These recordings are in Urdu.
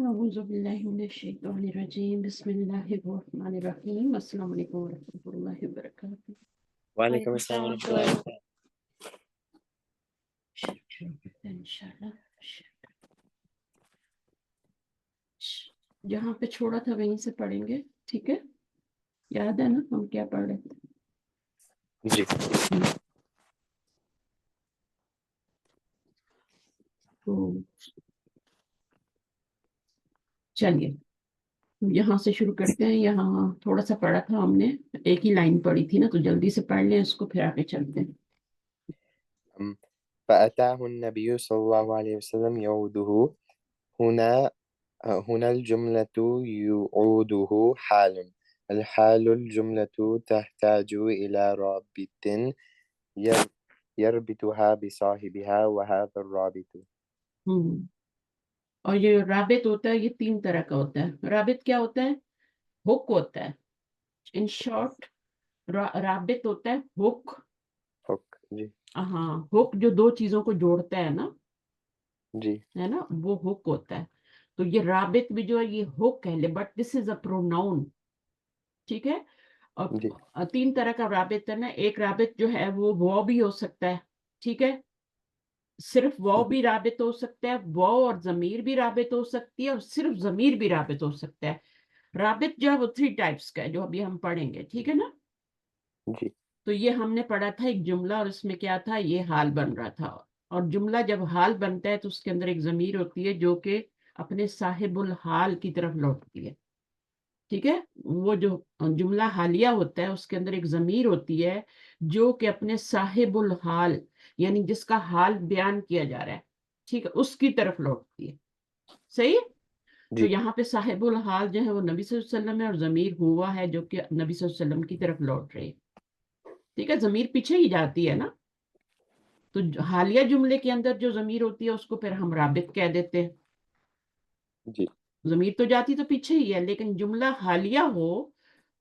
أعوذ بالله من الشيطان الرجيم بسم الله الرحمن الرحيم السلام عليكم ورحمة الله وبركاته. وعلیکم السلام ورحمۃ اللہ وبرکاتہ۔ شروع کرتے ہیں انشاءاللہ۔ جہاں پہ چھوڑا تھا وہیں سے پڑھیں گے، ٹھیک ہے؟ یاد ہے نا ہم کیا پڑھ رہے تھے؟ جی تو چلیے یہاں سے شروع کرتے ہیں۔ یہاں تھوڑا سا پڑھا تھا ہم نے، ایک ہی لائن پڑھی تھی نا، تو جلدی سے پڑھ لیں اس کو پھر آگے چلتے ہیں۔ فأتاه النبي صلى الله عليه وسلم يعوده هنا الجملة يعوده حال. الحال الجملة تحتاج إلى رابط يربطها بصاحبها وهذا الرابط. اور یہ رابط ہوتا ہے، یہ تین طرح کا ہوتا ہے۔ رابط کیا ہوتا ہے؟ ہک ہوتا ہے۔ ان شارٹ رابط ہوتا ہے ہک۔ جی ہاں، ہک جو دو چیزوں کو جوڑتا ہے نا، جی ہے نا، وہ ہک ہوتا ہے۔ تو یہ رابط بھی جو ہے یہ ہک ہے، but this is a pronoun, ٹھیک ہے؟ جی اور تین طرح کا رابط ہے نا۔ ایک رابط جو ہے وہ بھی ہو سکتا ہے، ٹھیک ہے؟ صرف بھی رابط ہو سکتا ہے، اور ضمیر بھی رابط ہو سکتی ہے، اور صرف ضمیر بھی رابط ہو سکتا ہے۔ رابط جو ہے وہ 3 ٹائپس کا ہے، جو ابھی ہم پڑھیں گے، ٹھیک ہے نا؟ جی تو یہ ہم نے پڑھا تھا ایک جملہ، اور اس میں کیا تھا، یہ حال بن رہا تھا۔ اور جملہ جب حال بنتا ہے تو اس کے اندر ایک ضمیر ہوتی ہے جو کہ اپنے صاحب الحال کی طرف لوٹتی ہے، ٹھیک ہے؟ وہ جو جملہ حالیہ ہوتا ہے اس کے اندر ایک ضمیر ہوتی ہے جو کہ اپنے صاحب الحال، یعنی جس کا حال بیان کیا جا رہا ہے، ٹھیک ہے، اس کی طرف لوٹتی ہے۔ صحیح؟ تو جی یہاں پہ صاحب الحال جو ہے وہ نبی صلی اللہ علیہ وسلم ہے، اور ضمیر ہوا ہے جو کہ نبی صلی اللہ علیہ وسلم کی طرف لوٹ رہی ہے، ٹھیک ہے؟ ضمیر پیچھے ہی جاتی ہے نا، تو حالیہ جملے کے اندر جو ضمیر ہوتی ہے اس کو پھر ہم رابط کہہ دیتے ہیں۔ جی ضمیر تو جاتی تو پیچھے ہی ہے، لیکن جملہ حالیہ ہو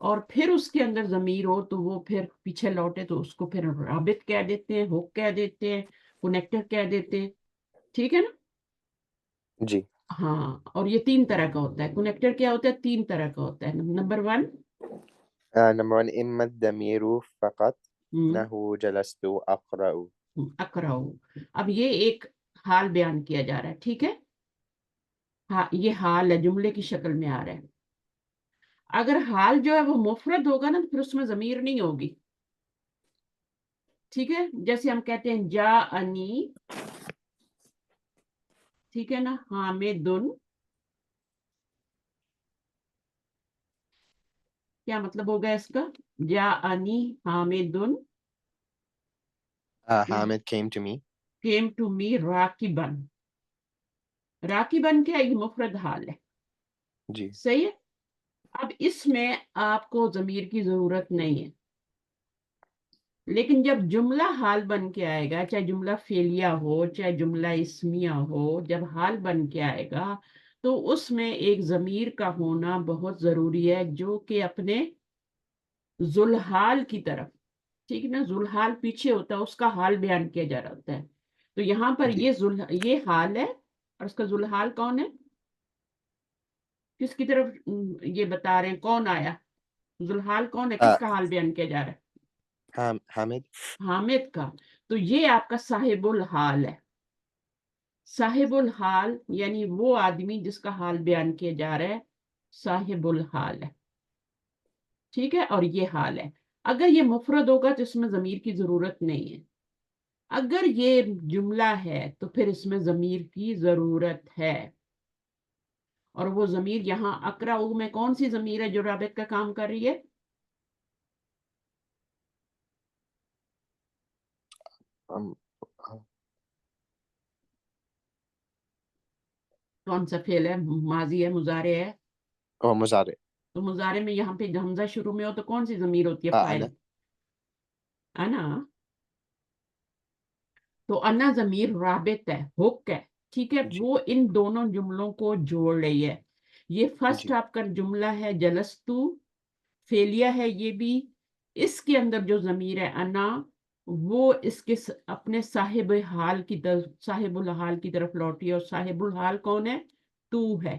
اور پھر اس کے اندر ضمیر ہو تو وہ پھر پیچھے لوٹے تو اس کو پھر رابط کہہ دیتے ہیں، ہک کہہ دیتے ہیں، کنیکٹر کہہ دیتے ہیں، ٹھیک ہے نا؟ جی ہاں، اور یہ 3 طرح کا ہوتا ہے۔ کنیکٹر کیا ہوتا ہے؟ 3 طرح کا ہوتا ہے۔ نمبر 1، نمبر 1 إما الضمير فقط نحو جلست أقرأ. اقرأ۔ اب یہ ایک حال بیان کیا جا رہا ہے، ٹھیک ہے؟ ہاں، یہ حال ہے، جملے کی شکل میں آ رہا ہے۔ اگر حال جو ہے وہ مفرد ہوگا نا تو پھر اس میں ضمیر نہیں ہوگی، ٹھیک ہے؟ جیسے ہم کہتے ہیں جا انی، ٹھیک ہے نا، حامدن، کیا مطلب ہوگا اس کا؟ جا انی حامدن Hamid came to me. came to me راکبن۔ راکبن کیا ہے؟ یہ مفرد حال ہے، جی صحیح ہے؟ اب اس میں آپ کو ضمیر کی ضرورت نہیں ہے، لیکن جب جملہ حال بن کے آئے گا، چاہے جملہ فعلیہ ہو چاہے جملہ اسمیہ ہو، جب حال بن کے آئے گا تو اس میں ایک ضمیر کا ہونا بہت ضروری ہے جو کہ اپنے ذوالحال کی طرف، ٹھیک ہے نا؟ ذوالحال پیچھے ہوتا ہے، اس کا حال بیان کیا جا رہا ہوتا ہے۔ تو یہاں پر جی یہ حال ہے، اور اس کا ذوالحال کون ہے؟ کس کی طرف یہ بتا رہے ہیں؟ کون آیا؟ ذوالحال کون ہے؟ کس کا حال بیان کیا جا رہا ہے؟ حامد. حامد کا۔ تو یہ آپ کا صاحب الحال ہے۔ صاحب الحال یعنی وہ آدمی جس کا حال بیان کیا جا رہا ہے، صاحب الحال ہے، ٹھیک ہے؟ اور یہ حال ہے۔ اگر یہ مفرد ہوگا تو اس میں ضمیر کی ضرورت نہیں ہے، اگر یہ جملہ ہے تو پھر اس میں ضمیر کی ضرورت ہے، اور وہ ضمیر یہاں اقرأ میں کون سی ضمیر ہے جو رابط کا کام کر رہی ہے؟ کون سا فعل ہے؟ ماضی ہے، مضارع ہے؟ مضارع. تو مضارع میں یہاں پہ حمزہ شروع میں ہو تو کون سی ضمیر ہوتی ہے؟ فاعل، أنا. انا۔ تو انا ضمیر رابط ہے، ہک ہے، ٹھیک ہے؟ جی وہ ان دونوں جملوں کو جوڑ رہی ہے۔ یہ فرسٹ جی آپ کا جملہ ہے جلستو، فعلیہ ہے یہ بھی، اس کے اندر جو ضمیر ہے انا، وہ اس کے اپنے صاحب حال کی طرف، صاحب الحال کی طرف لوٹی ہے، اور صاحب الحال کون ہے؟ تو ہے،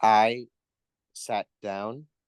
I sat down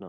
No.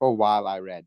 Oh, while I read.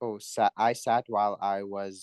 Oh, I sat while I was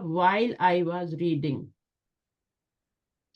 while I was reading,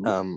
um,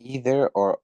either or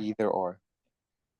either or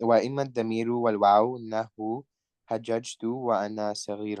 وإما الضمير والواو نحو حججت وأنا صغير.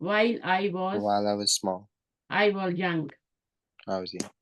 while while I was small I was young, I was young.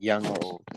young or old.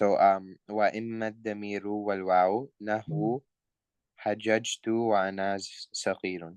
So وإما الضمير والواو نحو حججت وأنا صغير.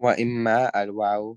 وإما الواو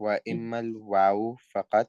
وإما الواو فقط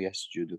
يسجد.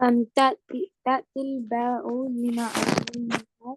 تأتي الباء لمعنى منها.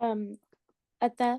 أتى.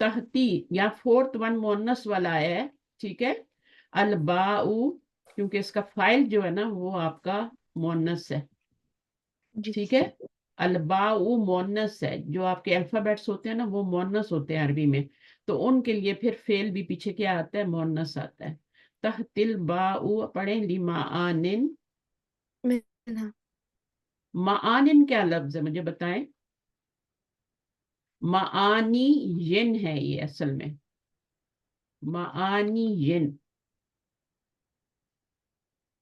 تحتی یا فورتھ ون مونس والا ہے، ٹھیک ہے. الباؤ کیونکہ اس کا فائل جو ہے نا وہ آپ کا مونس ہے، جی ٹھیک ہے. الباؤ مونس ہے، جو آپ کے الفابیٹس ہوتے ہیں نا وہ مونس ہوتے ہیں عربی میں، تو ان کے لیے پھر فعل بھی پیچھے کیا آتا ہے؟ مونس آتا ہے. تحت الباؤ پڑھیں لمعانن. منها. معانن کیا لفظ ہے مجھے بتائیں؟ معانی ین ہے یہ اصل میں، معانی ین.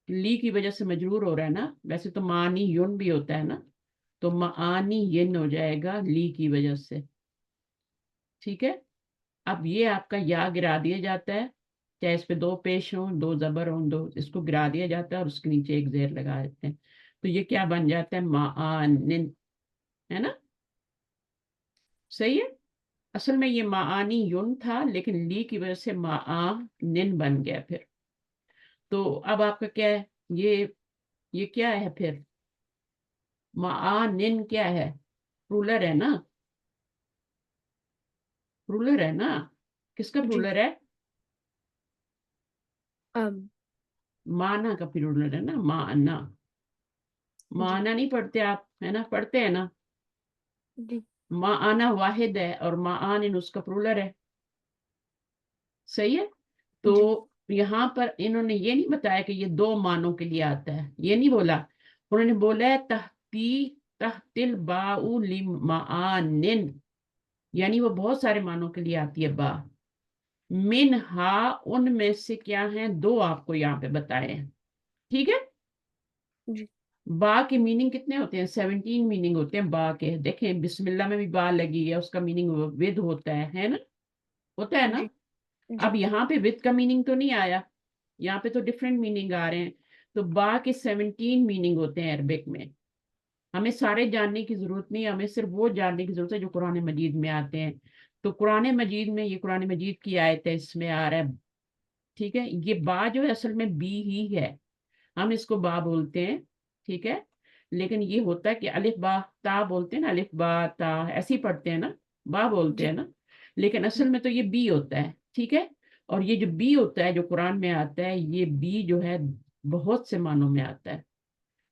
لی کی وجہ سے مجرور ہو رہا ہے نا، ویسے تو معانی یون بھی ہوتا ہے نا، تو معانی ین ہو جائے گا لی کی وجہ سے، ٹھیک ہے. اب یہ آپ کا یا گرا دیا جاتا ہے، چاہے اس پہ دو پیش ہوں، دو زبر ہوں، دو، اس کو گرا دیا جاتا ہے اور اس کے نیچے ایک زیر لگا دیتے ہیں، تو یہ کیا بن جاتا ہے؟ معانن، ہے نا. صحیح ہے. اصل میں یہ معانی یون تھا لیکن لی کی وجہ سے معانن بن گیا پھر. تو اب آپ کا کیا ہے؟ یہ کیا ہے پھر؟ معانن کیا ہے؟ پرولر ہے نا، پرولر ہے نا. کس کا جی پرولر ہے؟ ام مانا کا پرولر ہے نا، مانا. جی مانا نہیں پڑھتے آپ، ہے نا؟ پڑھتے ہیں نا. جی مانا واحد ہے اور معانن اس کا پرولر ہے. صحیح ہے. تو جی یہاں پر انہوں نے یہ نہیں بتایا کہ یہ دو معنوں کے لیے آتا ہے، یہ نہیں بولا. انہوں نے بولا ہے تحت الباء لمعانن، یعنی وہ بہت سارے معنوں کے لیے آتی ہے با. منہا ان میں سے کیا ہیں؟ دو آپ کو یہاں پہ بتائے ہیں، ٹھیک ہے. جی با کے میننگ کتنے ہوتے ہیں؟ 17 میننگ ہوتے ہیں با کے. دیکھیں بسم اللہ میں بھی با لگی ہے، اس کا میننگ ود ہوتا ہے نا، ہوتا ہے نا. جی جی اب یہاں پہ ود کا میننگ تو نہیں آیا، یہاں پہ تو ڈفرینٹ میننگ آ رہے ہیں. تو با کے 17 میننگ ہوتے ہیں عربک میں. ہمیں سارے جاننے کی ضرورت نہیں، ہمیں صرف وہ جاننے کی ضرورت ہے جو قرآن مجید میں آتے ہیں. تو قرآن مجید میں، یہ قرآن مجید کی آیت ہے، اس میں آ رہا ہے، ٹھیک ہے. یہ با جو ہے اصل میں بی ہی ہے، ہم اس کو با بولتے ہیں، ٹھیک ہے. لیکن یہ ہوتا ہے کہ الف با تا بولتے ہیں نا، الف با تا ایسے ہی پڑھتے ہیں نا، با بولتے جی ہیں نا. لیکن اصل میں تو یہ بی ہوتا ہے، ٹھیک ہے. اور یہ جو بی ہوتا ہے جو قرآن میں آتا ہے، یہ بی جو ہے بہت سے معنوں میں آتا ہے.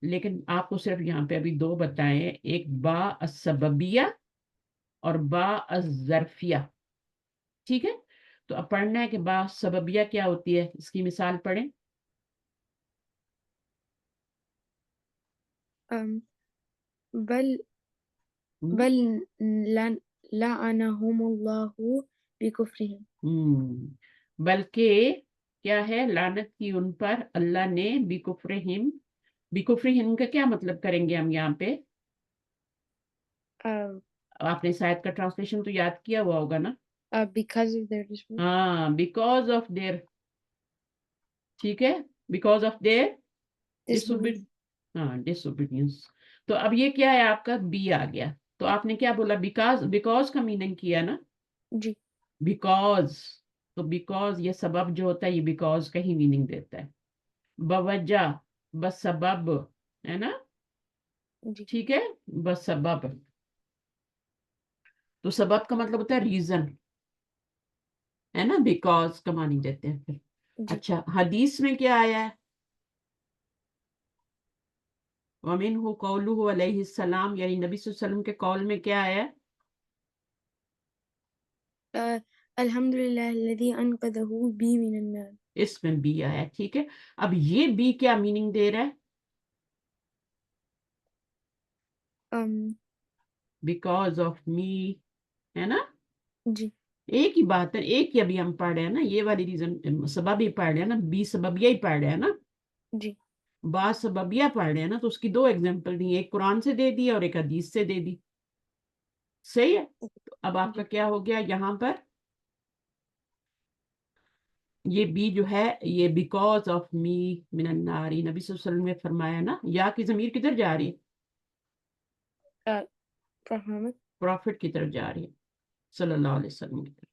لیکن آپ کو صرف یہاں پہ ابھی دو بتائے، ایک با السببیہ اور با الظرفیہ، ٹھیک ہے. تو اب پڑھنا ہے کہ با سببیہ کیا ہوتی ہے، اس کی مثال پڑھیں. ام بل ہم، بل لعنهم الله بكفرهم. بلکہ کیا ہے؟ لعنت کی ان پر اللہ نے، بکفرہم. بکفرہم کا کیا مطلب کریں گے ہم یہاں پہ؟ Uh, آپ نے شاید کا ٹرانسلیشن تو یاد کیا ہوا ہوگا نا. because of their disobedience. ہاں، بیکاز آف دیر، ٹھیک ہے. بیکاز آف دیر ہاں ڈس اوبیڈینس. تو اب یہ کیا ہے؟ آپ کا بی آ گیا. تو آپ نے کیا بولا؟ بیکاز کا میننگ کیا نا، جی بیکاز. تو بیکاز یہ سبب جو ہوتا ہے، یہ بیکاز کا ہی میننگ دیتا ہے. بوجہ، بسبب، ہے نا، جی ٹھیک ہے. بسبب، تو سبب کا مطلب ہوتا ہے ریزن، ہے نا. بیکاز کا معنی دیتے ہیں پھر. جی اچھا، حدیث میں کیا آیا ہے؟ وَمِنْهُ قَوْلُهُ علیہ السلام، یعنی نبی صلی اللہ علیہ وسلم کے قول میں کیا آیا ہے؟ الحمد للہ الذی انقذہ بی من النار. اس میں بی آیا ہے، ٹھیک ہے. اب یہ بی کیا میننگ دے رہا ہے؟ بیکاز آف می، ہے نا. جی ایک ہی بات ہے، ایک ہی ابھی ہم پڑھ رہے ہیں نا، یہ والی ریزن سبب ہی پڑھ رہے ہیں نا، بی سببیہ ہی پڑھ رہے ہیں نا. جی با سببیہ پڑھ رہے ہیں نا، تو اس کی دو ایگزامپل دی، ایک قرآن سے دے دی اور ایک حدیث سے دے دی. صحیح ہے. تو اب آپ کا جی کیا ہو گیا یہاں پر؟ یہ بی جو ہے یہ بیکاز آف می من النار، نبی صلی اللہ علیہ وسلم نے فرمایا نا. یا کی ضمیر کدھر جا رہی ہے؟ محمد. پروفٹ کی طرف جا رہی ہے، صلی اللہ علیہ وسلم کی طرف.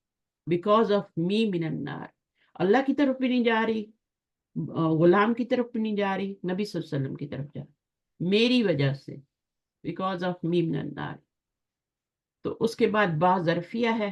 بیکاز آف می من النار، اللہ کی طرف بھی نہیں جا رہی، غلام کی طرف بھی نہیں جا رہی، نبی صلی اللہ علیہ وسلم کی طرف جا رہی، میری وجہ سے. بیکاز آف می من النار. تو اس کے بعد با ظرفیہ ہے،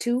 2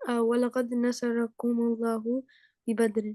ولقد نصركم الله ببدر.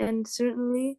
And certainly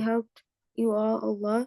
helped you all Allah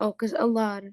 because Allah.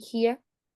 Here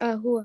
هو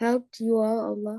helped you all Allah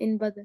in Badr.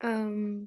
Um,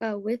With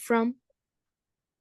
from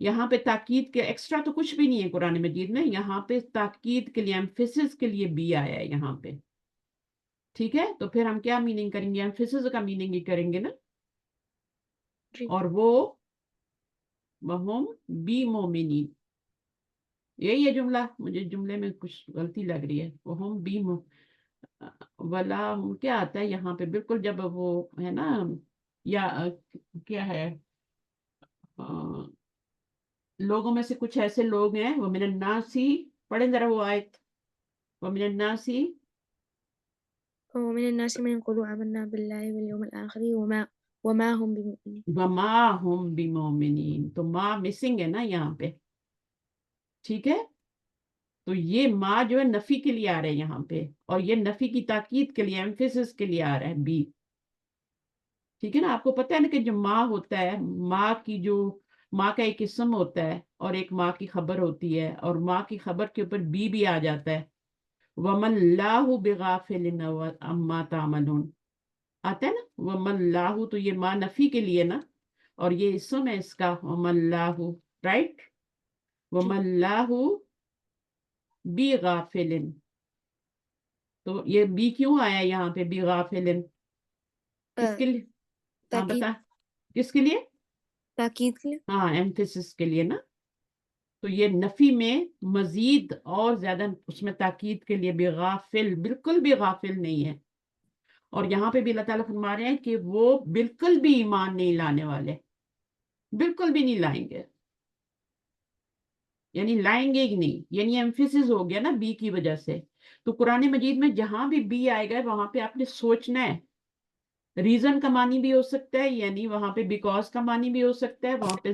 یہاں پہ تاکید کے ایکسٹرا تو کچھ بھی نہیں ہے قرآن مجید میں، یہاں پہ تاکید کے لیے ایمفیسس کے لیے بی آیا ہے یہاں پہ، ٹھیک ہے؟ تو پھر ہم کیا میننگ کریں گے؟ ایمفیسس کا میننگ ہی کریں گے نا، جی اور وہ وہم بی مومنین، یہی ہے جملہ، مجھے جملے میں کچھ غلطی لگ رہی ہے، وہم بی ولا کیا آتا ہے یہاں پہ بالکل جب وہ ہے نا، یا کیا ہے، لوگوں میں سے کچھ ایسے لوگ ہیں، وہ من الناسی، پڑھیں ذرا وہ آیت، وہ من الناسی ومن الناس من يقول آمنا بالله واليوم الآخر وما هم بمؤمنين. وما ہم بمومنین، تو ما مسنگ ہے نا یہاں پہ، ٹھیک ہے؟ تو یہ ما جو ہے نفی کے لیے آ رہا ہے یہاں پہ، اور یہ نفی کی تاکید کے لیے ایمفیسس کے لیے آ رہا ہے بی، ٹھیک ہے نا؟ آپ کو پتہ ہے نا کہ جو ما ہوتا ہے، ما کی جو ماں کا ایک اسم ہوتا ہے اور ایک ماں کی خبر ہوتی ہے، اور ماں کی خبر کے اوپر بی بھی آ جاتا ہے، وَمَن اللَّهُ بِغَافِلٍ عَمَّا تَعْمَلُونَ آتا ہے نا، وَمَن اللَّهُ، تو یہ ماں نفی کے لیے نا، اور یہ اسم ہے اس کا، وَمَن اللَّهُ، رائٹ؟ جی وَمَن اللَّهُ بِغَافِلٍ، تو یہ بی کیوں آیا یہاں پہ بِغَافِلٍ؟ کس کے لیے؟ ہاں تاکید بتا، کس کے لیے؟ تاکید کے لیے. ہاں ایمفیسس کے لیے نا، تو یہ نفی میں مزید اور زیادہ اس میں تاکید کے لیے بغافل، بالکل بھی غافل نہیں ہے، اور یہاں پہ بھی اللہ تعالیٰ فرما رہے ہیں کہ وہ بالکل بھی ایمان نہیں لانے والے، بالکل بھی نہیں لائیں گے، یعنی لائیں گے ہی نہیں، یعنی ایمفیسس ہو گیا نا بی کی وجہ سے۔ تو قرآن مجید میں جہاں بھی بی آئے گا وہاں پہ آپ نے سوچنا ہے، ریزن کا معنی بھی ہو سکتا ہے، یعنی وہاں پہ بیکاز کا معنی بھی ہو سکتا ہے، وہاں پہ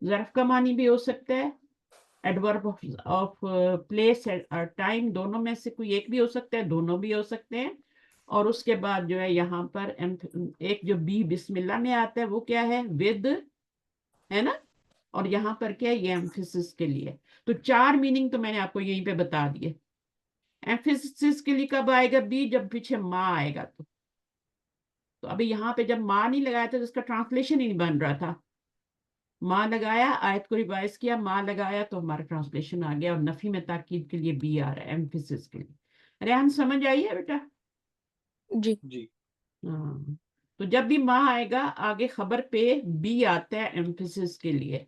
ظرف کا معنی بھی ہو سکتا ہے، ایڈورب آف پلیس اور ٹائم، دونوں میں سے کوئی ایک بھی ہو سکتا ہے، دونوں بھی ہو سکتے ہیں، اور اس کے بعد جو ہے یہاں پر ایک جو بی بسم اللہ میں آتا ہے وہ کیا ہے؟ ود، ہے نا؟ اور یہاں پر کیا ہے؟ یہ ایمفیسس کے لیے، تو چار میننگ تو میں نے آپ کو یہیں پہ بتا دیے۔ ایمفیسس کے لیے کب آئے گا بی؟ جب پیچھے ماں آئے گا، تو ابھی یہاں پہ جب ماں نہیں لگایا تھا تو اس کا ٹرانسلیشن ہی نہیں بن رہا تھا، ماں لگایا، آیت کو ریوائز کیا، ماں لگایا تو ہمارا ٹرانسلیشن آ گیا، اور نفی میں تاکید کے لیے بی آ رہا ہے ایمفیسس کے لیے۔ ریحان سمجھ آئی ہے بیٹا؟ جی جی ہاں، تو جب بھی ماں آئے گا آگے خبر پہ بی آتا ہے ایمفیسس کے لیے،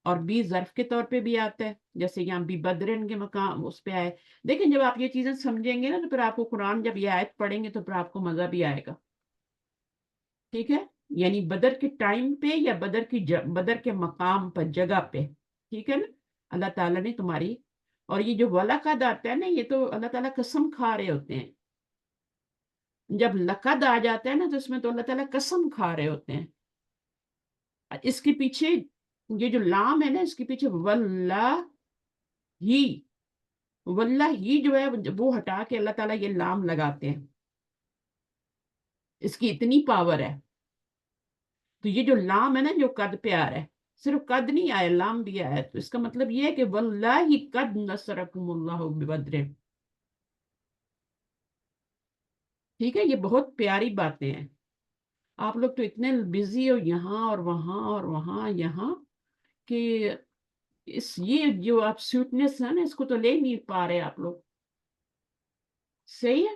اور بی ظرف کے طور پہ بھی آتا ہے، جیسے یہاں بھی بدرن کے مقام اس پہ آئے۔ دیکھیں جب آپ یہ چیزیں سمجھیں گے نا تو پھر آپ کو قرآن جب یہ آیت پڑھیں گے تو پھر آپ کو مزہ بھی آئے گا، ٹھیک ہے؟ یعنی بدر کے ٹائم پہ یا بدر کے مقام پر، جگہ پہ، ٹھیک ہے نا؟ اللہ تعالیٰ نے تمہاری، اور یہ جو وَلَقَدْ آتا ہے نا، یہ تو اللہ تعالیٰ قسم کھا رہے ہوتے ہیں، جب لقد آ جاتا ہے نا تو اس میں تو اللہ تعالیٰ قسم کھا رہے ہوتے ہیں، اس کے پیچھے یہ جو لام ہے نا، اس کے پیچھے واللہ ہی جو ہے وہ ہٹا کے اللہ تعالیٰ یہ لام لگاتے ہیں، اس کی اتنی پاور ہے۔ تو یہ جو لام ہے نا جو قد پہ آ رہا ہے، صرف قد نہیں آیا، لام بھی آیا، تو اس کا مطلب یہ ہے کہ واللہ قد نصرکم اللہ ببدر، ٹھیک ہے؟ یہ بہت پیاری باتیں ہیں، آپ لوگ تو اتنے بزی ہو یہاں اور وہاں اور وہاں یہاں، کہ یہ جو آپ سوٹنس ہے نا اس کو تو لے نہیں پا رہے آپ لوگ، صحیح ہے؟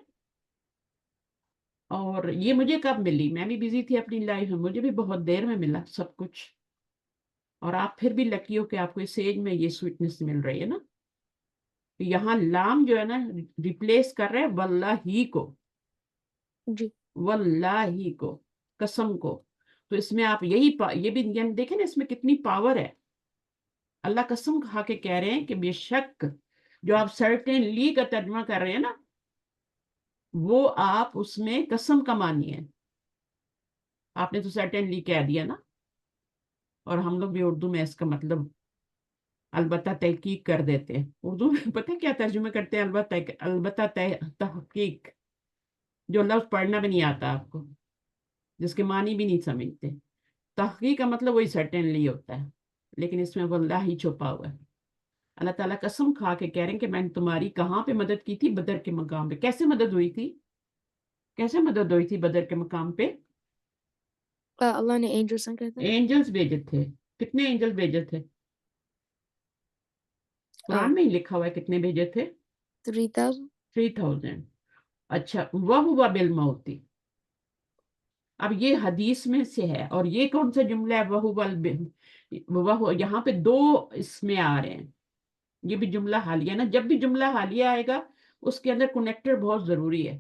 اور یہ مجھے کب ملی؟ میں بھی بزی تھی اپنی لائف میں، مجھے بھی بہت دیر میں ملا سب کچھ، اور آپ پھر بھی لکی ہو کہ آپ کو اس ایج میں یہ سویٹنس مل رہی ہے نا۔ یہاں لام جو ہے نا ریپلیس کر رہے واللہ ہی کو، جی واللہ کو، قسم کو، تو اس میں آپ یہ بھی یعنی دیکھیں نا اس میں کتنی پاور ہے، اللہ قسم کھا کے کہہ رہے ہیں کہ بے شک جو آپ سرٹنلی کا ترجمہ کر رہے ہیں نا، وہ آپ اس میں قسم کا مانی ہے، آپ نے تو سرٹنلی کہہ دیا نا، اور ہم لوگ بھی اردو میں اس کا مطلب البتہ تحقیق کر دیتے ہیں، اردو میں پتہ کیا ترجمہ کرتے ہیں؟ البتہ تحقیق، جو لفظ پڑھنا بھی نہیں آتا آپ کو، جس کے معنی بھی نہیں سمجھتے، تحقیق کا مطلب وہی سرٹنلی ہوتا ہے، لیکن اس میں واللہ ہی چھپا ہوا ہے۔ اللہ تعالیٰ قسم کھا کے کہہ رہے ہیں کہ میں نے تمہاری کہاں پہ مدد کی تھی؟ بدر کے مقام پہ۔ کیسے مدد ہوئی تھی؟ کیسے مدد ہوئی تھی بدر کے مقام پہ؟ اللہ نے angels sent کرتا ہے. اینجلس بھیجے تھے. کتنے اینجل بھیجے تھے؟ قرآن میں ہی لکھا ہوا ہے کتنے بھیجے تھے؟ 3,000. 3000. اچھا وَهُوَ بِالْمَوْتِ. اب یہ حدیث میں سے ہے، اور یہ کون سا جملہ ہے؟ وہ یہاں پہ دو اس میں آ رہے ہیں. یہ بھی جملہ حالیہ نا، جب بھی جملہ حالیہ آئے گا اس کے اندر کنیکٹر بہت ضروری ہے.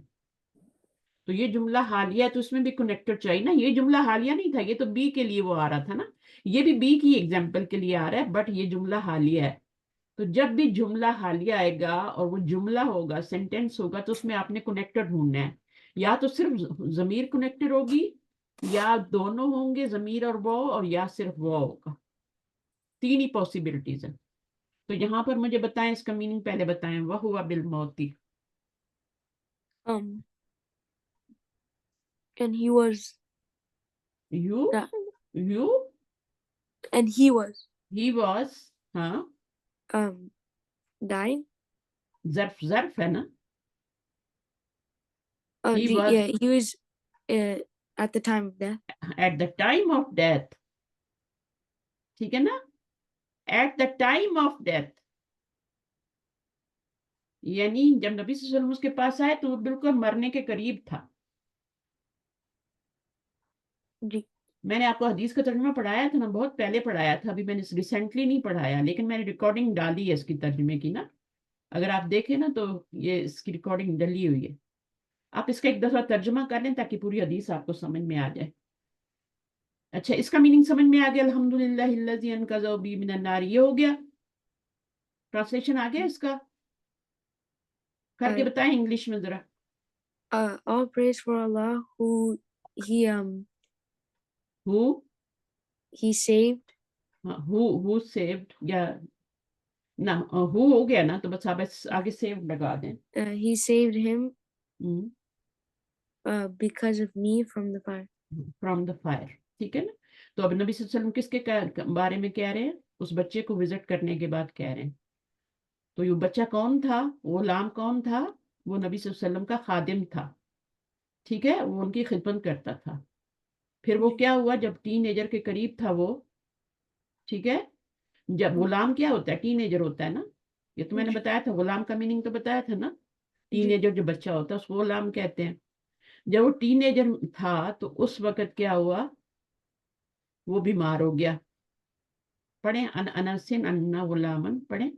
تو یہ جملہ حالیہ ہے تو اس میں بھی کنیکٹر چاہیے نا. یہ جملہ حالیہ نہیں تھا، یہ تو بی کے لیے وہ آ رہا تھا نا. یہ بھی بی کی ایگزامپل کے لیے آ رہا ہے، بٹ یہ جملہ حالیہ ہے. تو جب بھی جملہ حالیہ آئے گا اور وہ جملہ ہوگا، سینٹینس ہوگا، تو اس میں آپ نے کنیکٹر ڈھونڈنا ہے. یا تو صرف ضمیر کنیکٹر ہوگی، یا دونوں ہوں گے ضمیر اور وہ، اور یا صرف وہ ہوگا. تین ہی پاسبلٹیز ہیں. تو یہاں پر مجھے بتائیں اس کا میننگ پہلے بتائیں. وَهُوَ بِالْمَوْتِ. And he was You, di- you, and he was he was. ہاں dying. ظرف ہے نا. He He was was at the time of death. at the time of death. ٹھیک ہے نا. At the time of death. یعنی جب نبی صلی اللہ علیہ وسلم اس کے پاس آئے تو وہ بالکل مرنے کے قریب تھا. جی میں نے آپ کو حدیث کا ترجمہ پڑھایا تھا نا، بہت پہلے پڑھایا تھا، ابھی میں نے ریسنٹلی نہیں پڑھایا، لیکن میں نے ریکارڈنگ ڈالی ہے اس کی ترجمے کی نا. اگر آپ دیکھیں نا تو یہ اس کی ریکارڈنگ ڈلی ہوئی ہے. آپ اس کا ایک دفعہ ترجمہ کر لیں تاکہ پوری حدیث آپ کو سمجھ میں آ جائے. اچھا اس کا میننگ سمجھ میں آ گیا. الحمدللہ الذی انقذ بی من النار. یہ ہو گیا ٹرانسلیشن. آ گیا اس کا کر کے بتائیں انگلش میں ذرا. all praise for Allah who he saved. who saved یا نہ ہو گیا نا، تو بس آپ آگے سیو لگا دیں. He saved him ہوں because of me from the fire. From the fire. ٹھیک ہے نا. تو اب نبی صلی اللہ علیہ وسلم کس کے بارے میں کہہ رہے ہیں؟ اس بچے کو وزٹ کرنے کے بعد کہہ رہے ہیں. تو یہ بچہ کون تھا؟ وہ غلام کون تھا؟ وہ نبی صلی اللہ علیہ وسلم کا خادم تھا. ٹھیک ہے، وہ ان کی خدمت کرتا تھا. پھر وہ کیا ہوا جب ٹین ایجر کے قریب تھا وہ. ٹھیک ہے، جب غلام کیا ہوتا ہے؟ ٹین ایجر ہوتا ہے نا. یہ تو میں نے بتایا تھا، غلام کا میننگ تو بتایا تھا نا. ٹین ایجر جو بچہ ہوتا ہے اس کو غلام کہتے ہیں. جب وہ ٹین ایجر تھا تو اس وقت کیا ہوا؟ وہ بیمار ہو گیا. پڑھیں انسن انا غلامن پڑھیں.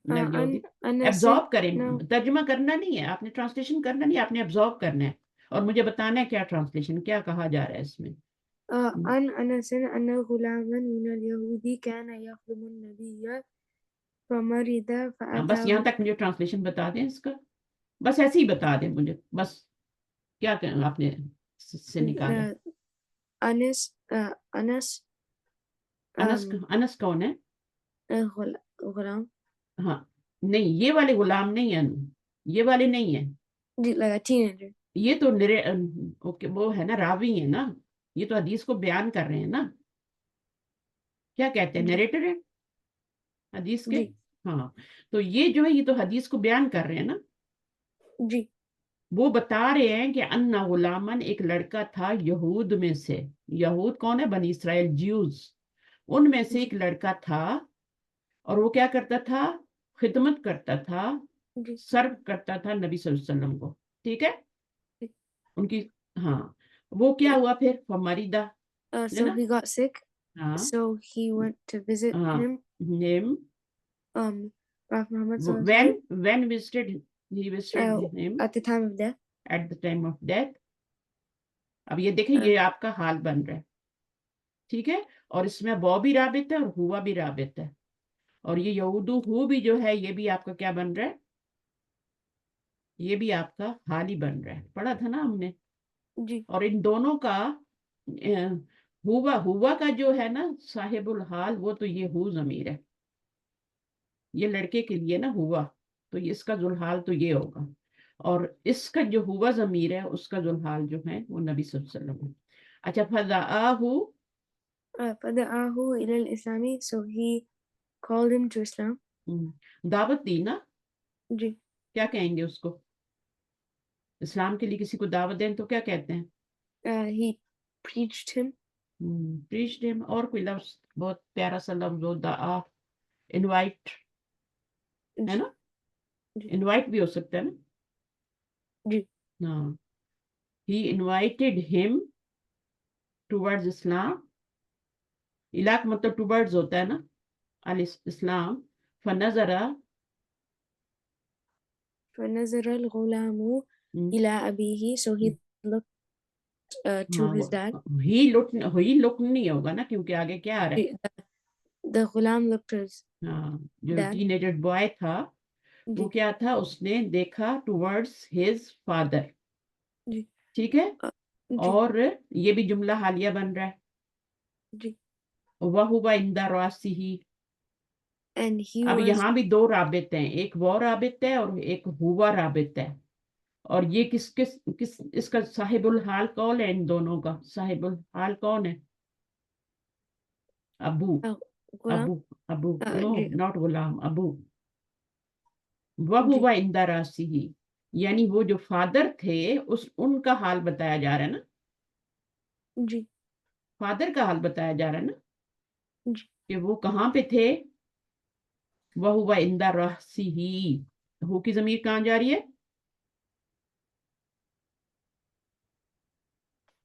ایبزارب کریں. ترجمہ کرنا نہیں ہے آپ نے، ٹرانسلیشن کرنا نہیں، آپ نے ایبزارب کرنا ہے اور مجھے بتانا ہے کیا ٹرانسلیشن، کیا کہا جا رہا ہے اس میں. أنس أن غلاما من اليهود كان يخدم النبي فمرض بس یہاں فأتاه. تک مجھے ٹرانسلیشن بتا دیں اس کا، بس ایسے ہی بتا دیں مجھے. بس کیا آپ نے سے نکالا؟ أنس انس کون ہے؟ غلام. ہاں نہیں، یہ والے غلام نہیں ہیں، یہ والے نہیں ہیں. like a teenager. یہ تو اوکے وہ ہے نا، راوی ہے نا. یہ تو حدیث کو بیان کر رہے ہیں نا. کیا کہتے ہیں؟ نیریٹر ہے حدیث کے. ہاں تو یہ جو ہے یہ تو حدیث کو بیان کر رہے ہیں نا. جی وہ بتا رہے ہیں کہ ان غلامن ایک لڑکا تھا یہود میں سے. یہود کون ہے؟ بنی اسرائیل، جیوز. ان میں سے ایک لڑکا تھا اور وہ کیا کرتا تھا؟ خدمت کرتا تھا، سرو کرتا تھا نبی صلی اللہ علیہ وسلم کو. ٹھیک ہے ان کی. ہاں وہ کیا ہوا پھر؟ فمریدہ. so he got sick. ہاں So he went to visit him. Him. Prophet Muhammad sallallahu alaihi wasallam. When visited he visited him At the time of death. at the time of death. اب یہ دیکھیں یہ آپ کا حال بن رہا ہے. ٹھیک ہے، اور اس میں وہ بھی رابط ہے اور ہوا بھی رابط ہے. اور یہ یہودو ہو بھی جو ہے یہ بھی آپ کا کیا بن رہا ہے؟ یہ بھی آپ کا حال ہی بن رہا ہے. پڑھا تھا نا ہم نے. جی اور ان دونوں کا ہوا کا جو ہے نا صاحب الحال، وہ تو یہ ہو ضمیر ہے. یہ لڑکے کے لیے نا ہوا، تو اس کا ذوالحال تو یہ ہوگا. اور اس کا جو ہوا ضمیر ہے اس کا ذوالحال جو ہے وہ نبی صلی اللہ علیہ وسلم ہے. اچھا فدعاہو. فدعاه إلى الإسلام. So he called him to Islam. دعوت دی نا. جی کیا کہیں گے اس کو؟ اسلام کے لیے کسی کو دعوت دیں تو کیا کہتے ہیں؟ he preached him. preached him. اور کوئی لفظ بہت پیارا سا لفظ ہو دعا انوائٹ ہے جی نا جی انوائٹ بھی ہو سکتا ہے نا جی ہاں he invited him towards Islam علاق مطلب towards ہوتا ہے نا الاسلام فنظر فنظر الغلام إلى أبيه, so he looked to his dad. ہی لک نہیں ہوگا نا کیونکہ آگے کیا آ رہا ہے The ghulam looked to his ہاں جو dad. ٹین ایجر بوائے تھا وہ جی کیا تھا اس نے دیکھا ٹورڈز ہز فادر جی ٹھیک ہے جی اور یہ بھی جملہ حالیہ بن رہا ہے جی وَهُوَ عِنْدَ رَأْسِهِ and he اب was یہاں بھی دو رابط ہیں ایک وہ رابط ہے اور ایک ہوا رابط ہے اور یہ کس اس کا صاحب الحال کون ہے ان دونوں کا صاحب الحال کون ہے ابو غلام. ابو نو جی ناٹ غلام ابو جی وَهُوَ عِنْدَ رَأْسِهِ یعنی وہ جو فادر تھے ان کا حال بتایا جا رہا ہے نا جی فادر کا حال بتایا جا رہا ہے نا جی کہ وہ کہاں پہ تھے وَهُوَ عِنْدَ رَأْسِهِ ہو کی ضمیر کہاں جا رہی ہے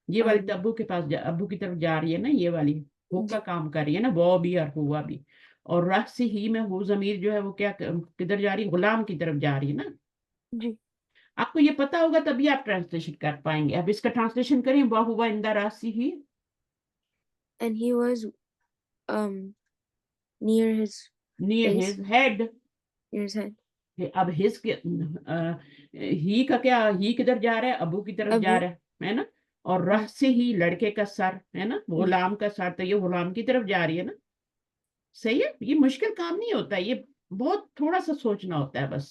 یہ والی ابو کے پاس ابو کی طرف جا رہی ہے نا یہ والی ہو کا جی کام کر رہی ہے نا وہ بھی اور ہوا بھی اور رأس ہی میں ہو ضمیر جو ہے وہ کیا کدھر جا رہی ہے غلام کی طرف جا رہی ہے نا جی آپ کو یہ پتا ہوگا تبھی آپ ٹرانسلیشن کر پائیں گے اب اس کا ٹرانسلیشن کریں وہ ہوا اندر راسی ہی and he was near his near face, his head near his head. اب ہز ہی کا کیا ہی کدھر جا رہا ہے ابو کی طرف جا ابو. رہا ہے نا اور رہ سے ہی لڑکے کا سر ہے نا غلام کا سر تو یہ غلام کی طرف جا رہی ہے نا صحیح ہے یہ مشکل کام نہیں ہوتا یہ بہت تھوڑا سا سوچنا ہوتا ہے بس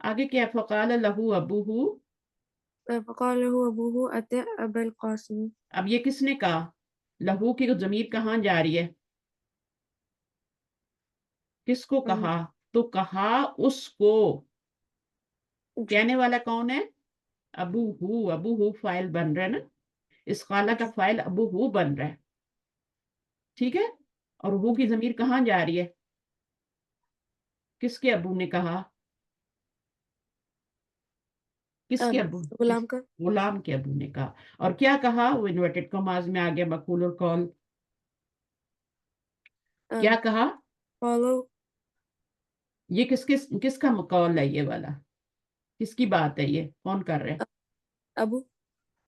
آگے کیا فقال لہو ابوہ فقال له أبوه أتى أبا القاسم. اب یہ کس نے کہا لہو کی ضمیر کہاں جا رہی ہے کس کو کہا تو کہا اس کو کہنے والا کون ہے ابو ہو فائل بن رہا ہے نا اس خالہ کا فائل ابو ہو بن رہا ہے ٹھیک ہے اور وہ کی ضمیر کہاں جا رہی ہے کس کے ابو نے کہا کس کے ابو غلام کا. غلام کے ابو نے کہا اور کیا کہا وہ انورٹڈ کماز میں آگے مقول اور قول کیا کہا follow یہ کس کا قول ہے یہ والا کس کی بات ہے یہ کون کر رہے ہیں ابو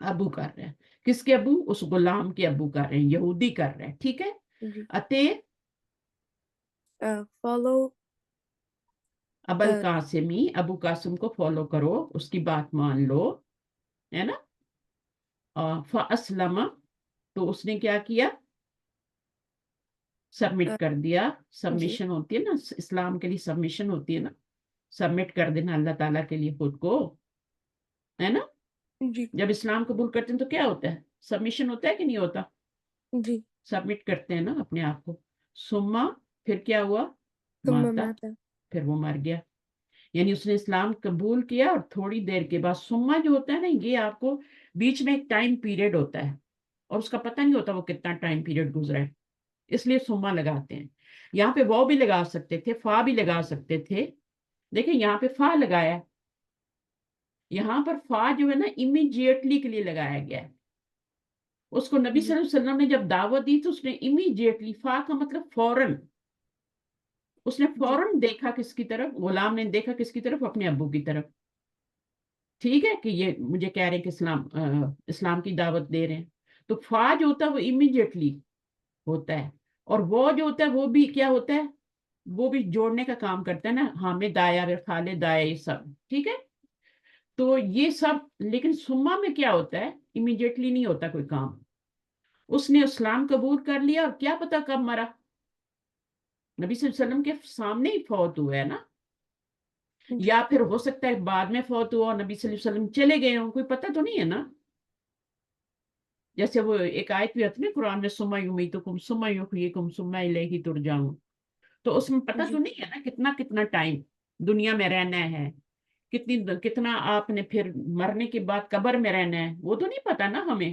ابو کر رہے ہیں کس کے ابو اس غلام کے ابو کر رہے ہیں یہودی کر رہے ہیں ٹھیک ہے جی اتے follow ابل قاسمی ابو قاسم کو فالو کرو اس کی بات مان لو ہے نا فاسلم تو اس نے کیا کیا سبمٹ کر دیا جی سبمیشن ہوتی ہے نا اسلام کے لیے سبمیشن ہوتی ہے نا سبمٹ کر دینا اللہ تعالیٰ کے لیے خود کو ہے نا جی جب اسلام قبول کرتے ہیں تو کیا ہوتا ہے سبمیشن ہوتا ہے کہ نہیں ہوتا جی سبمٹ کرتے ہیں نا اپنے آپ کو سما پھر کیا ہوا ثم ماتا مات. پھر وہ مر گیا یعنی اس نے اسلام قبول کیا اور تھوڑی دیر کے بعد سما جو ہوتا ہے نا یہ آپ کو بیچ میں ایک ٹائم پیریڈ ہوتا ہے اور اس کا پتہ نہیں ہوتا وہ کتنا ٹائم پیریڈ گزرا ہے اس لیے سما لگاتے ہیں یہاں پہ وہ بھی لگا سکتے تھے فا بھی لگا سکتے تھے دیکھیں یہاں پہ فا لگایا یہاں پر فا جو ہے نا امیجیٹلی کے لیے لگایا گیا ہے اس کو نبی صلی اللہ علیہ وسلم نے جب دعوت دی تو اس نے امیجیٹلی فا کا مطلب فوراً اس نے فوراً دیکھا کس کی طرف غلام نے دیکھا کس کی طرف اپنے ابو کی طرف ٹھیک ہے کہ یہ مجھے کہہ رہے ہیں کہ اسلام کی دعوت دے رہے ہیں تو فا جو ہوتا ہے وہ امیجیٹلی ہوتا ہے اور وہ جو ہوتا ہے وہ بھی کیا ہوتا ہے وہ بھی جوڑنے کا کام کرتا ہے نا حامد آیا خالد آیا یہ سب ٹھیک ہے تو یہ سب لیکن سما میں کیا ہوتا ہے امیجیٹلی نہیں ہوتا کوئی کام اس نے اسلام قبول کر لیا اور کیا پتا کب مرا نبی صلی اللہ علیہ وسلم کے سامنے ہی فوت ہوا ہے نا یا پھر ہو سکتا ہے بعد میں فوت ہوا اور نبی صلی اللہ علیہ وسلم چلے گئے ہوں کوئی پتہ تو نہیں ہے نا جیسے وہ ایک آیت بھی آتی ہے قرآن میں سما یمیتکم ثم یحییکم ثم الیہ ترجعون تو اس میں پتہ تو نہیں ہے نا کتنا ٹائم دنیا میں رہنا ہے کتنا آپ نے پھر مرنے کے بعد قبر میں رہنا ہے وہ تو نہیں پتا نا ہمیں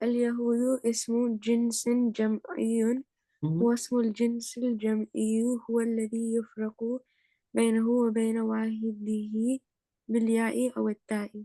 اليهود اسم جنس جمعي واسم الجنس الجمعي هو الذي يفرق بينه وبين واحده بالياء أو التاء.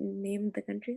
name the country.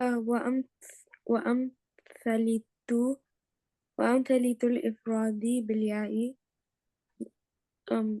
وأمثلت وأمثلت الإفراد بالياء أم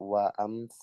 وأمثل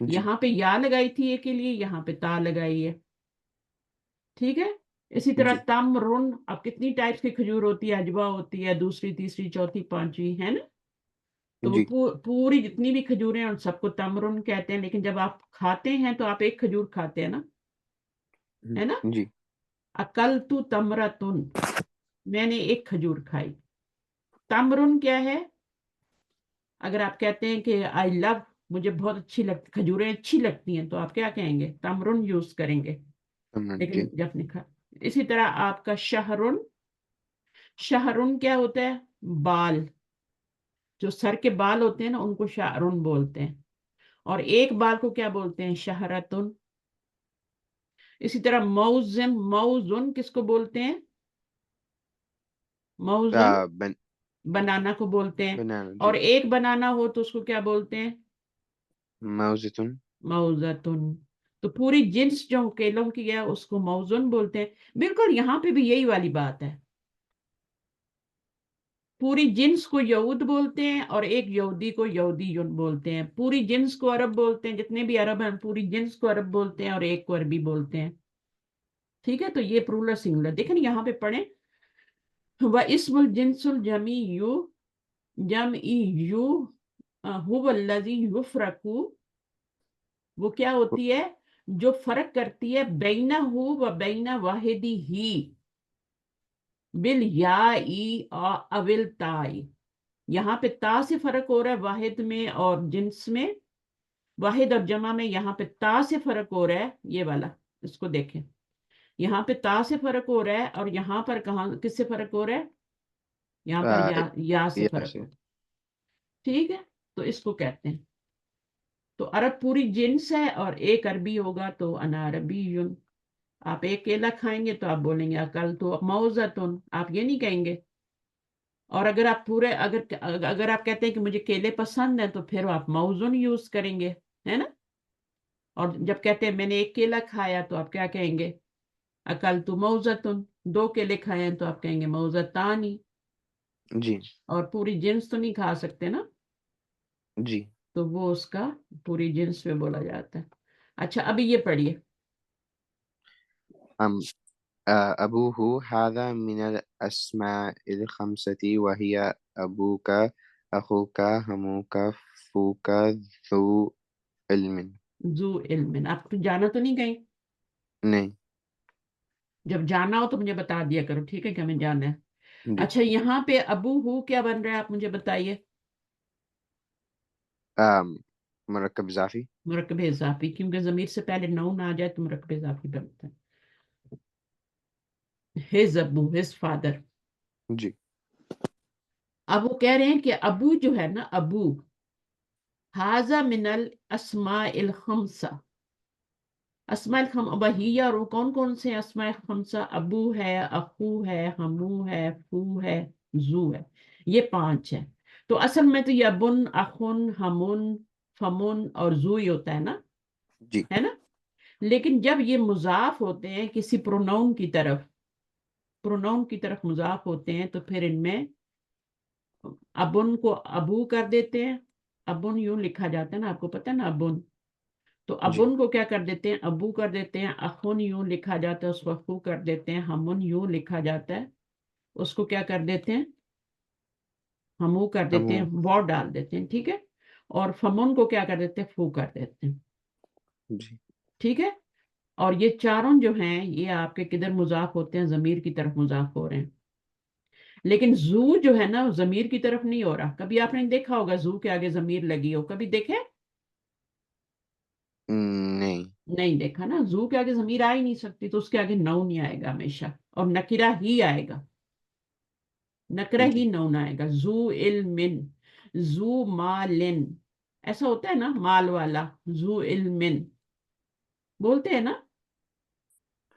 جی یہاں پہ یا لگائی تھی یہ کے لیے، یہاں پہ تا لگائی ہے، ٹھیک ہے. اسی طرح جی تمرن، اب کتنی ٹائپس کی کھجور ہوتی ہے، اجوا ہوتی ہے، دوسری تیسری چوتھی پانچویں، ہے نا. تو وہ جی پوری جتنی بھی کھجوریں ہیں ان سب کو تمرن کہتے ہیں. لیکن جب آپ کھاتے ہیں تو آپ ایک کھجور کھاتے ہیں نا، ہے نا. جی اکل تو تمرتن، میں نے ایک کھجور کھائی. تمرن کیا ہے؟ اگر آپ کہتے ہیں کہ آئی لو، مجھے بہت اچھی لگتی کھجوریں اچھی لگتی ہیں، تو آپ کیا کہیں گے؟ تمرن یوز کریں گے. جی لیکن جب نکھا، اسی طرح آپ کا شہرن، شہرن کیا ہوتا ہے؟ بال، جو سر کے بال ہوتے ہیں نا ان کو شہرن بولتے ہیں. اور ایک بال کو کیا بولتے ہیں؟ شہرتن. اسی طرح موزن، موزن کس کو بولتے ہیں؟ موزن بن بنانا کو بولتے ہیں. بنانا اور جی. ایک بنانا ہو تو اس کو کیا بولتے ہیں؟ موزتن. موزتن. تو پوری جنس جو کیلوں کی ہے اس کو موزن بولتے ہیں. بالکل یہاں پہ بھی یہی والی بات ہے. پوری جنس کو یہود بولتے ہیں اور ایک یہودی کو یہودی بولتے ہیں. پوری جنس کو عرب بولتے ہیں، جتنے بھی عرب ہیں پوری جنس کو عرب بولتے ہیں، اور ایک کو عربی بولتے ہیں. ٹھیک ہے. تو یہ پلورل سنگولر دیکھیں یہاں پہ پڑھیں. وَاسْمُ الْجِنْسُ الْجَمِعُّ، جمعی هو الذی یفرق، وہ کیا ہوتی ہے؟ جو فرق کرتی ہے بینہ و بین واحدی ہی، بالیائی اول تائی. یہاں پہ تا سے فرق ہو رہا ہے واحد میں اور جنس میں، واحد اور جمع میں. یہاں پہ تا سے فرق ہو رہا ہے، یہ والا اس کو دیکھیں. یہاں پہ تا سے فرق ہو رہا ہے، اور یہاں پر کہاں کس سے فرق ہو رہا ہے؟ یہاں پر یا سے یا فرق سے. ہو. ٹھیک ہے. تو اس کو کہتے ہیں. تو عرب پوری جنس ہے اور ایک عربی ہوگا تو انا عربی. آپ ایک کیلا کھائیں گے تو آپ بولیں گے اکل تو موزتن، آپ یہ نہیں کہیں گے. اور اگر آپ پورے اگر آپ کہتے ہیں کہ مجھے کیلے پسند ہیں تو پھر آپ موزن یوز کریں گے، ہے نا. اور جب کہتے ہیں میں نے ایک کیلا کھایا تو آپ کیا کہیں گے؟ اکل تو موزتن. دو کیلے کھائے ہیں تو آپ کہیں گے موزتانی. جی اور پوری جنس تو نہیں کھا سکتے نا، جی. تو وہ اس کا پوری جنس میں بولا جاتا ہے. اچھا ابھی یہ پڑھیے. أبوه هذا من الأسماء الخمسة وهي أبوك أخوك هموك فوك ذو علم. ذو علم، آپ تو جانا تو نہیں کہیں؟ نہیں. جب جانا ہو تو مجھے بتا دیا کرو، ٹھیک ہے کہ ہمیں جانا ہے. جی. اچھا یہاں پہ ابو ہو کیا بن رہا ہے آپ مجھے بتائیے؟ مرکب اضافی. مرکب اضافی، کیونکہ ضمیر سے پہلے نون آ جائے تو مرکب اضافی بنتا ہے. his ابو، his father. جی اب وہ کہہ رہے ہیں کہ ابو جو ہے نا، ابو حاضہ من الاسماء الخمسہ. اسماء وہی، اور وہ کون کون سے اسماء خمسہ؟ ابو ہے، اخو ہے، ہمو ہے، فو ہے، زو ہے. یہ 5 ہے. تو اصل میں تو یہ ابن، اخن، ہمن، فمن اور زو ہی ہوتا ہے نا، جی ہے نا. لیکن جب یہ مضاف ہوتے ہیں کسی پروناؤن کی طرف، پروناؤن کی طرف مضاف ہوتے ہیں تو پھر ان میں ابن کو ابو کر دیتے ہیں. ابن یوں لکھا جاتا ہے نا، آپ کو پتہ ہے نا ابن. تو جی ابن کو کیا کر دیتے ہیں؟ ابو کر دیتے ہیں. اخن یوں لکھا جاتا ہے، اس کو اخو کر دیتے ہیں. ہمن یوں لکھا جاتا ہے، اس کو کیا کر دیتے ہیں؟ ہمو کر دیتے ہیں، ہمو. وہ ڈال دیتے ہیں. ٹھیک ہے. اور فمن کو کیا کر دیتے ہیں؟ فو کر دیتے ہیں. جی ٹھیک ہے. اور یہ چاروں جو ہیں یہ آپ کے کدھر مضاف ہوتے ہیں؟ ضمیر کی طرف مضاف ہو رہے ہیں. لیکن زو جو ہے نا ضمیر کی طرف نہیں ہو رہا. کبھی آپ نے دیکھا ہوگا زو کے آگے ضمیر لگی ہو؟ کبھی دیکھے؟ نہیں. نہیں دیکھا نا. زو کے آگے ضمیر آ ہی نہیں سکتی، تو اس کے آگے نون ہی آئے گا ہمیشہ، اور نکرہ ہی آئے گا. نکرہ ہی جی نون آئے گا. ذو علم، ذو مالن، ایسا ہوتا ہے نا مال والا. ذو علم بولتے ہیں نا.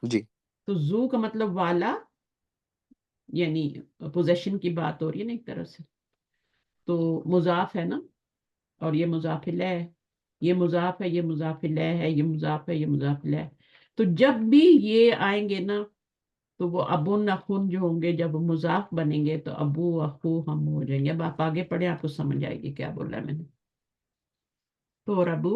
جی تو ذو کا مطلب والا، یعنی پوزیشن کی بات ہو رہی ہے نا ایک طرح سے. تو مضاف ہے نا، اور یہ مضاف الیہ ہے. یہ مضاف ہے، یہ مضاف الیہ ہے، یہ مضاف ہے، یہ مضاف الیہ ہے. تو جب بھی یہ آئیں گے نا تو وہ ابن اخن جو ہوں گے، جب وہ مضاف بنیں گے تو ابو اخو ہم ہو جائیں گے. اب آپ آگے پڑھیں، آپ کو سمجھ آئے گی کیا بولا میں نے. تو اور ابو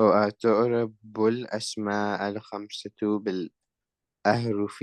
وتعرب الأسماء الخمسة بالأحرف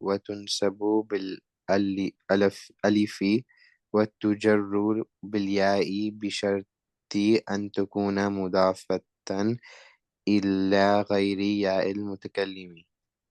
وتنصب بالألف وتجر بالياء بشرط أن تكون مضافة إلى غير ياء المتكلم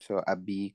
So أبي.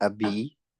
أبي.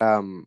um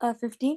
15.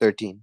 13.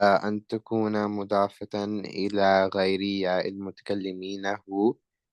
أن تكون مضافة إلى غير ياء المتكلمين هو.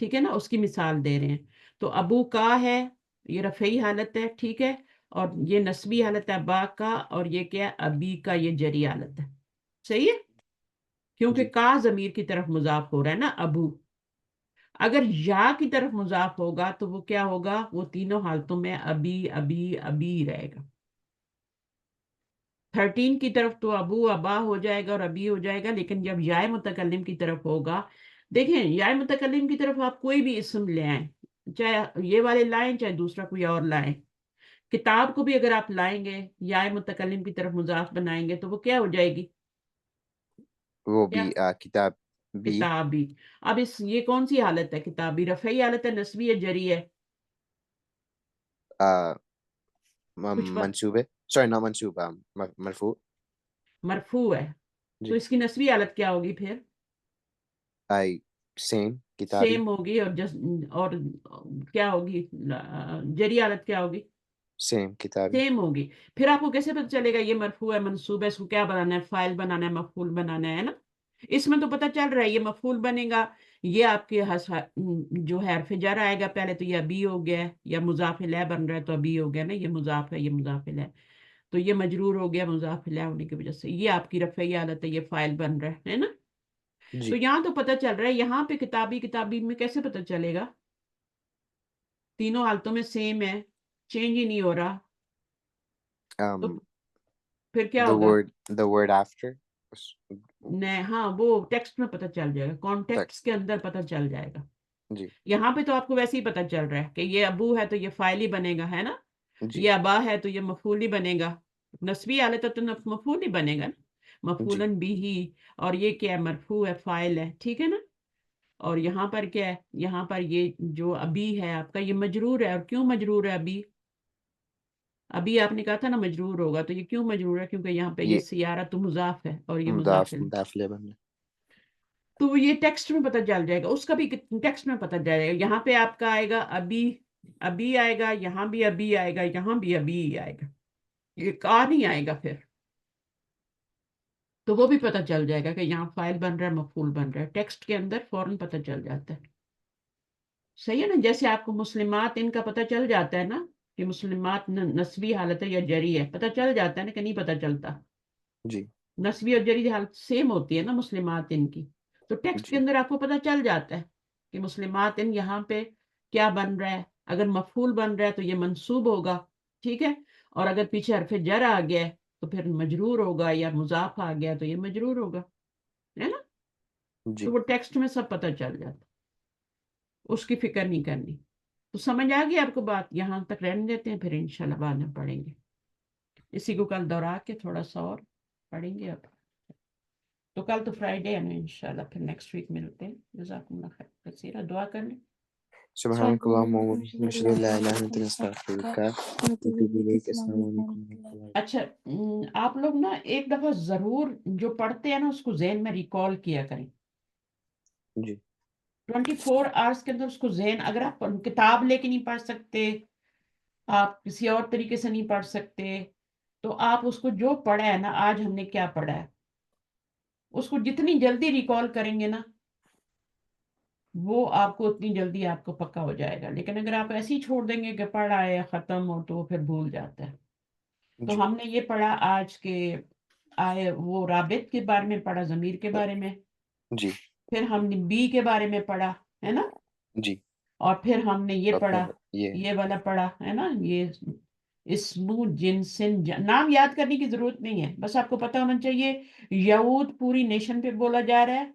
ٹھیک ہے نا, اس کی مثال دے رہے ہیں. تو ابو کا ہے, یہ رفعی حالت ہے, ٹھیک ہے, اور یہ نسبی حالت ہے ابا کا, اور یہ کیا ہے ابی کا, یہ جری حالت ہے. صحیح ہے, کیونکہ جی کا ضمیر کی طرف مضاف ہو رہا ہے نا ابو. اگر یا کی طرف مضاف ہوگا تو وہ کیا ہوگا, وہ تینوں حالتوں میں ابی ابی ابی رہے گا. 13 کی طرف تو ابو ابا ہو جائے گا اور ابی ہو جائے گا, لیکن جب یا متکلم کی طرف ہوگا, دیکھیں یا متکلم کی طرف آپ کوئی بھی اسم لے آئیں, چاہے یہ والے لائیں چاہے دوسرا کوئی اور لائیں. کتاب کو بھی اگر آپ لائیں گے یا متکلم کی طرف مضاف بنائیں گے تو وہ کیا ہو جائے گی, وہ کیا, بھی کتاب بھی کتابی. اب یہ کون سی حالت ہے, کتابی رفعی حالت ہے, نسبی ہے, جری ہے, کچھ منصوبے سوری نہ منصوب مرفوع مرفوع ہے. تو جی اس کی نسبی حالت کیا ہوگی پھر, آئی سیم کتابی سیم ہوگی, اور کیا ہوگی, جری حالت کیا ہوگی, سیم کتابی سیم ہوگی. پھر آپ کو کیسے پتہ چلے گا یہ مرفوع ہے, منصوب ہے, اس کو کیا بنانا ہے, فاعل بنانا ہے, مفعول بنانا ہے نا. اس میں تو پتہ چل رہا ہے یہ مفعول بنے گا, یہ آپ کے جو ہے حرف جر آئے گا پہلے, تو یہ ابی ہو گیا ہے, یا مضاف الیہ بن رہا ہے تو ابی ہو گیا نا, یہ مضاف ہے یہ مضاف الیہ, تو یہ مجرور ہو گیا مضاف الیہ ہونے کی وجہ سے, یہ آپ کی رفعی حالت ہے, یہ فاعل بن رہا ہے نا. جی تو یہاں تو پتہ چل رہا ہے, یہاں پہ کتابی کتابی میں کیسے پتہ چلے گا, تینوں حالتوں میں سیم ہے, چینج ہی نہیں ہو رہا, تو پھر کیا ہوگا, the word after ہاں وہ ٹیکسٹ میں پتہ چل جائے گا, کانٹیکسٹ کے اندر پتہ چل جائے گا. جی یہاں پہ تو آپ کو ویسے ہی پتہ چل رہا ہے کہ یہ ابو ہے تو یہ فاعل ہی بنے گا, ہے نا, جی یہ ابا ہے تو یہ مفعول ہی بنے گا, نسبی حالت ہے تو مفعول ہی بنے گا نا, جی مفعولن بھی, اور یہ کیا ہے, مرفوع ہے, فاعل ہے, ٹھیک ہے نا. اور یہاں پر کیا ہے, یہاں پر یہ جو ابی ہے آپ کا, یہ مجرور ہے, اور کیوں مجرور ہے ابی, ابھی آپ نے کہا تھا نا مجرور ہوگا, تو یہ کیوں مجرور ہے, کیونکہ یہاں پہ یہ یہ سیارہ تو مضاف ہے اور یہ مضاف مضاف ہے. مضاف الیہ بن تو یہ ٹیکسٹ میں پتہ چل جائے گا, اس کا بھی ٹیکسٹ میں پتہ چل جائے گا. یہاں پہ آپ کا آئے گا ابی, ابی آئے گا, یہاں بھی ابی آئے گا, یہاں بھی ابی آئے گا, یہ کا نہیں آئے گا پھر, تو وہ بھی پتہ چل جائے گا کہ یہاں فاعل بن رہا ہے, مفعول بن رہا ہے, ٹیکسٹ کے اندر فوراً پتہ چل جاتا ہے. صحیح ہے نا, جیسے آپ کو مسلمات ان کا پتہ چل جاتا ہے نا کہ مسلمات نسبی حالت ہے یا جری ہے, پتہ چل جاتا ہے نا کہ نہیں پتہ چلتا, جی نسبی اور جری حالت سیم ہوتی ہے نا مسلمات ان کی, تو ٹیکسٹ کے جی اندر آپ کو پتہ چل جاتا ہے کہ مسلمات ان یہاں پہ کیا بن رہا ہے. اگر مفعول بن رہا ہے تو یہ منصوب ہوگا, ٹھیک ہے, اور اگر پیچھے حرف جر آ گیا ہے تو پھر مجرور ہوگا, یا مضاف آ گیا تو یہ مجرور ہوگا, ہے نا. تو جی وہ ٹیکسٹ میں سب پتہ چل جاتا, اس کی فکر نہیں کرنی. تو سمجھ آ گئی آپ کو بات, یہاں تک رہنے دیتے ہیں, پھر انشاءاللہ بعد میں پڑھیں گے, اسی کو کل دوہرا کے تھوڑا سا اور پڑھیں گے. اب تو کل تو فرائیڈے ہے نا, انشاءاللہ پھر نیکسٹ ویک ملتے ہیں. جزاکم اللہ خیر کثیرا, دعا کر لیں. سبحانك اللهم وبحمدك نشهد ان لا اله الا انت نستغفرك ونتوب اليك السلام عليكم ورحمة الله. اچھا, آپ لوگ نا ایک دفعہ ضرور جو پڑھتے ہیں نا اس کو ذہن میں ریکال کیا کریں. جی 24 آورس کے اندر اس کو ذہن, اگر آپ کتاب لے کے نہیں پڑھ سکتے, آپ کسی اور طریقے سے نہیں پڑھ سکتے, تو آپ اس کو جو پڑھا ہے نا, آج ہم نے کیا پڑھا ہے, اس کو جتنی جلدی ریکال کریں گے نا, وہ آپ کو اتنی جلدی آپ کو پکا ہو جائے گا. لیکن اگر آپ ایسے ہی چھوڑ دیں گے کہ پڑھا ہے ختم ہو, تو وہ پھر بھول جاتا ہے. تو جی ہم نے یہ پڑھا آج کے آئے, وہ رابط کے بارے میں پڑھا, ضمیر کے بارے میں, جی پھر ہم نے بی کے بارے میں پڑھا, ہے نا, جی اور پھر ہم نے یہ اور پڑھا, پھر یہ یہ والا پڑھا, ہے نا, یہ اسمو جنسن, نام یاد کرنے کی ضرورت نہیں ہے, بس آپ کو پتا ہونا چاہیے. یہود پوری نیشن پہ بولا جا رہا ہے,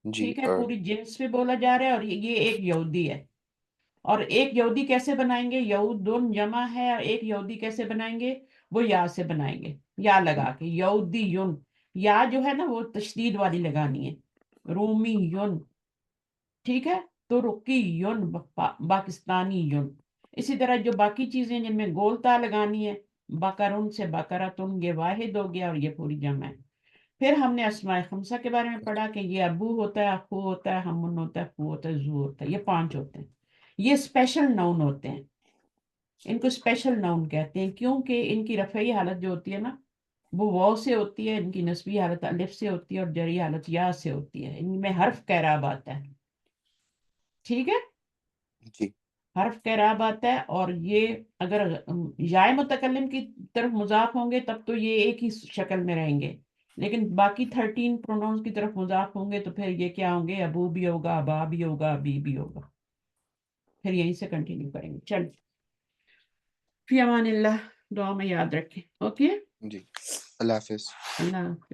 جی ٹھیک ہے, اور پوری جنس پہ بولا جا رہا ہے, اور یہ ایک یہودی ہے. اور ایک یہودی کیسے بنائیں گے, یہود دون جمع ہے, اور ایک یہودی کیسے بنائیں گے, وہ یا سے بنائیں گے, یا لگا کے, یہودی یون, یا جو ہے نا وہ تشدید والی لگانی ہے, رومی یون, ٹھیک ہے, ترکی یون, پاکستانی یون. اسی طرح جو باقی چیزیں جن میں گولتا لگانی ہے, بکرن سے بکرتن, یہ واحد ہو گیا, اور یہ پوری جمع ہے. پھر ہم نے اسماء خمسہ کے بارے میں پڑھا کہ یہ ابو ہوتا ہے, اخو ہوتا ہے, ہمن ہوتا ہے, فو ہوتا ہے, زو ہوتا ہے, یہ 5 ہوتے ہیں. یہ اسپیشل ناؤن ہوتے ہیں, ان کو اسپیشل ناؤن کہتے ہیں, کیونکہ ان کی رفعی حالت جو ہوتی ہے نا, وہ واو سے ہوتی ہے, ان کی نسبی حالت الف سے ہوتی ہے, اور جری حالت یا سے ہوتی ہے. ان میں حرف کعراب آتا ہے. ٹھیک ہے، جی حرف کا اعراب آتا ہے، اور یہ اگر یائے متکلم کی طرف مضاف ہوں گے تب تو یہ ایک ہی شکل میں رہیں گے، لیکن باقی 13 پروناؤنس کی طرف مضاف ہوں گے تو پھر یہ کیا ہوں گے، ابو بھی ہوگا، ابا بھی ہوگا، ابی بھی ہوگا. پھر یہیں سے کنٹینیو کریں گے. چل فی امان اللہ، دعا میں یاد رکھیں. اوکے، جی، اللہ حافظ. اللہ حافظ.